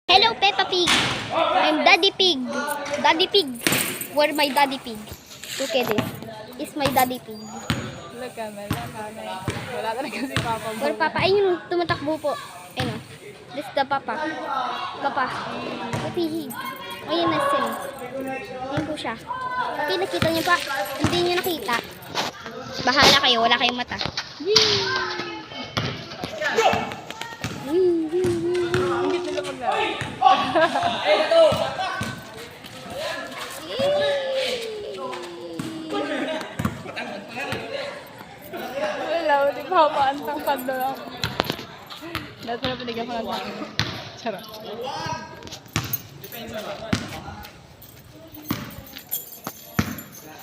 Hello, Peppa Pig. I'm Daddy Pig. Daddy Pig. Where my Daddy Pig? Look at this. It's my Daddy Pig. Look at me, look at me. Wala talaga si Papa mo. Where Papa? Ayun, tumatakbo po. Ayun. This the Papa. Papa. Pig. Ayun na siya. Ayun po siya. Okay, nakita niyo pa. Hindi niyo nakita. Bahala kayo. Wala kayong mata. Hindi nila maglaro. Wala, di Papa, antang pando lang. Dati na pinigyan ko ng tanong. Charot.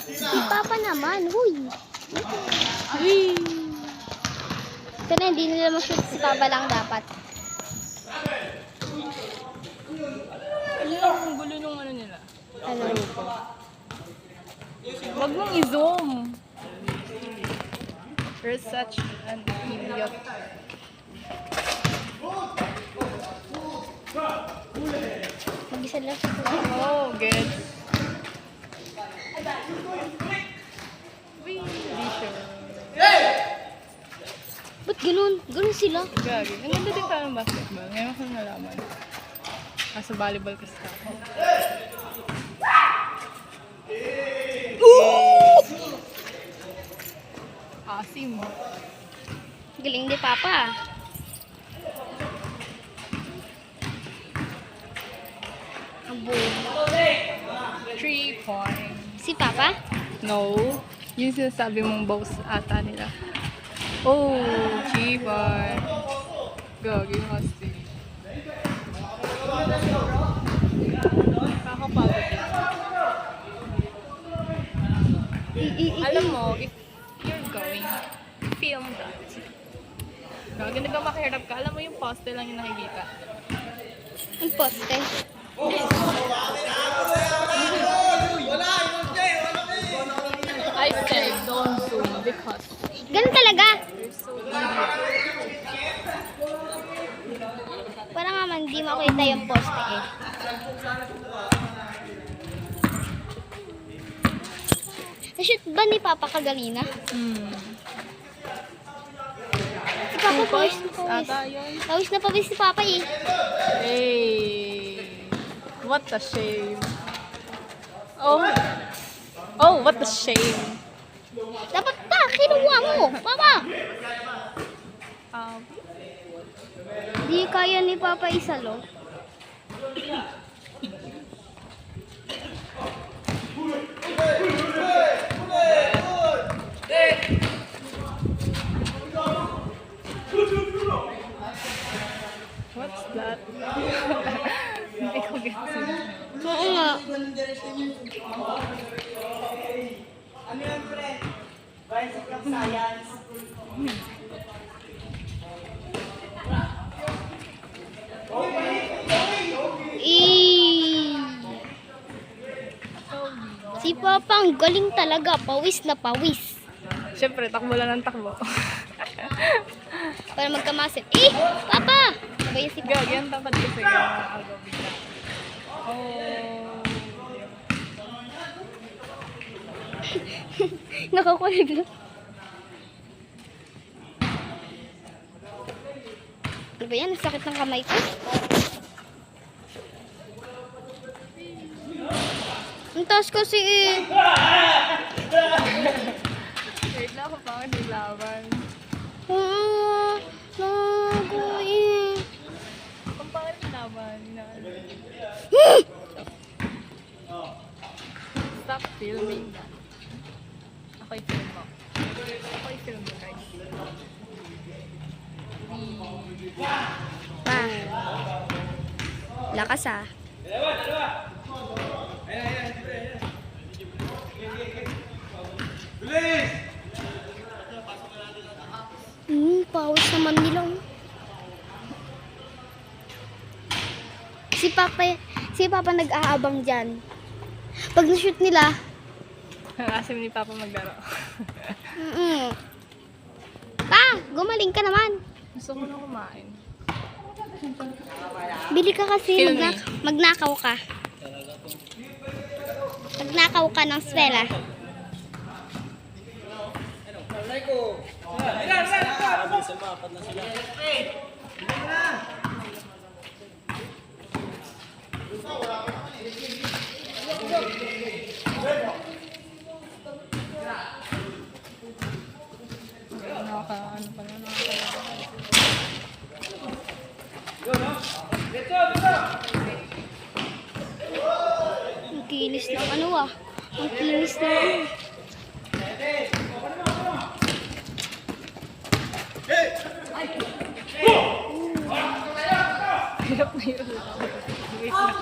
Si Papa naman. Huy. Sana hindi nila ma-shoot si Papa lang dapat. Ano yung gulo nung ano nila? Ano? Wag mong i-zoom. You're such an idiot. Mag-isa lang siya. Oh, good. Wee, di sure. Ba't ganun? Ganun sila. Gagi. Ang ganda din parang basketball. Ngayon ko nalaman. Sa volleyball kasi ako. Asim. Galing ni Papa. Abo. 3 points. Si Papa? No. Yung sinasabi mong boss ata nila. Oh, 3 points. Gagi, hasti. Nakakapagod yan. Alam mo, if you're going, film that. Gagi, nagmamakahirap ka. Alam mo yung poste lang yung nakikita. Ang poste. I said, don't zoom because Ganun talaga. you're so idiot. Para nga man, di makita yung poste eh. Na-shoot ba ni Papa kagalina? Si Papa pawis na pawis. Ata yun. Pawis na pawis si Papa eh. Hey, what a shame. Oh, oh, what a shame. Dapat pa, kinuha mo. Papa! Um, Di kaya ni Papa isalo. what's that? Hindi ko gets it. Oo nga. Ano yan, pre? Basic of science. Eh. Si Papa ang galing talaga. Pawis na pawis. Siyempre, takbo lang ng takbo. Para magkamasin. Eh! Papa! Sabay si Papa. Gagi, ang tangkad kasi agaw bigla. Oh. Nakakulig lang. Ano ba yan? Ang sakit ng kamay ko. Ang taas kasi eh. Wait lang ako pa kasi laban. Ah, nago eh. Kung pangit yung laban, stop filming that. Ako yung film mo. Ako yung film mo, guys. Pa. Lakas ah. Pawis naman nila. Oh. Si Papa nag-aabang dyan. Pag na-shoot nila, Ang asim ni Papa maglaro. Pa, gumaling ka naman. Gusto ko na kumain. Bili ka kasi, Film magnakaw ka. Magnakaw ka ng swela. Ano pala, Ang kinis ng ano ah. Ang kinis ng ano. Hirap na hirap. Wait lang.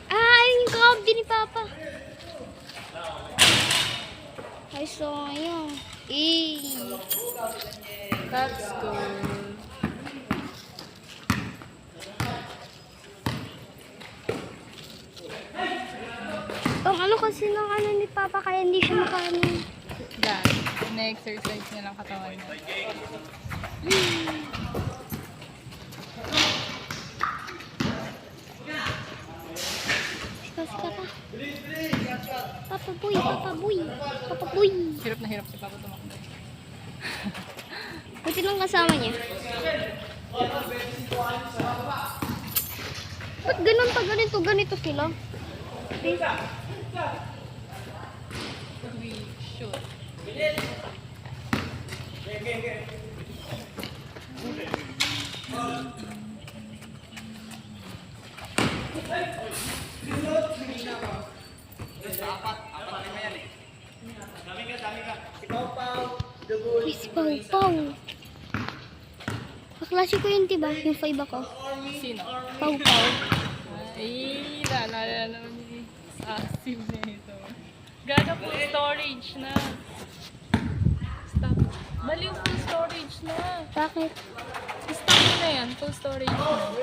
Ah, yung kakabdi ni Papa. Ay, sayang. That's good. Ang ano kasi ng ano ni Papa kaya hindi siya makaano. Yan. Na-exercise niya lang katawan niya. Kasi ka pa. Papa boy, Papa boy. Papa boy. Hirap na hirap si Papa tumakbo. Buti lang kasama niya. Ba't ganun pa ganito sila? We should. Uy, si Pau Pau. Kaklase ko yun, diba? Yung 5 ako. Sino? Pau Pau. Ay, naalala naman ni Asim na ito. Gaga full storage na. Stop. Baliw full storage na. Bakit? Stop mo na yan. Full storage na.